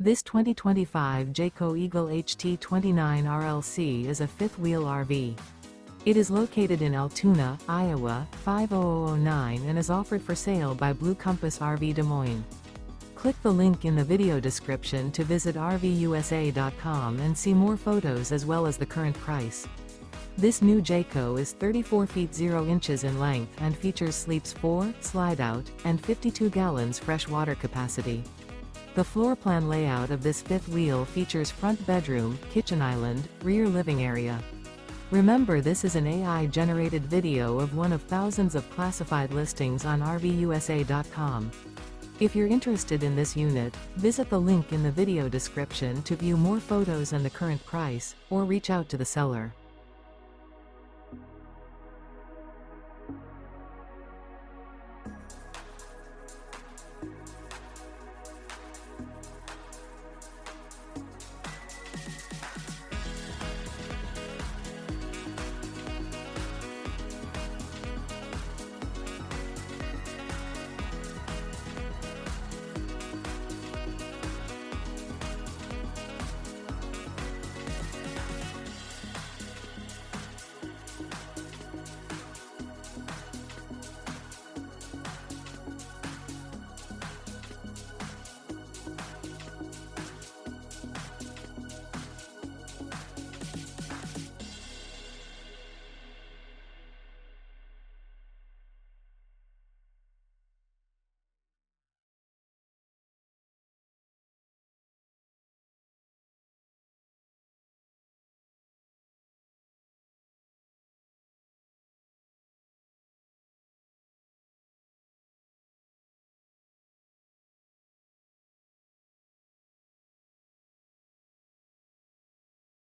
This 2025 Jayco Eagle HT 29 RLC is a fifth-wheel RV. It is located in Altoona, Iowa, 50009 and is offered for sale by Blue Compass RV Des Moines. Click the link in the video description to visit RVUSA.com and see more photos as well as the current price. This new Jayco is 34 feet 0 inches in length and features sleeps 4, slide-out, and 52 gallons fresh water capacity. The floor plan layout of this fifth wheel features front bedroom, kitchen island, rear living area. Remember, this is an AI-generated video of one of thousands of classified listings on RVUSA.com. If you're interested in this unit, visit the link in the video description to view more photos and the current price, or reach out to the seller.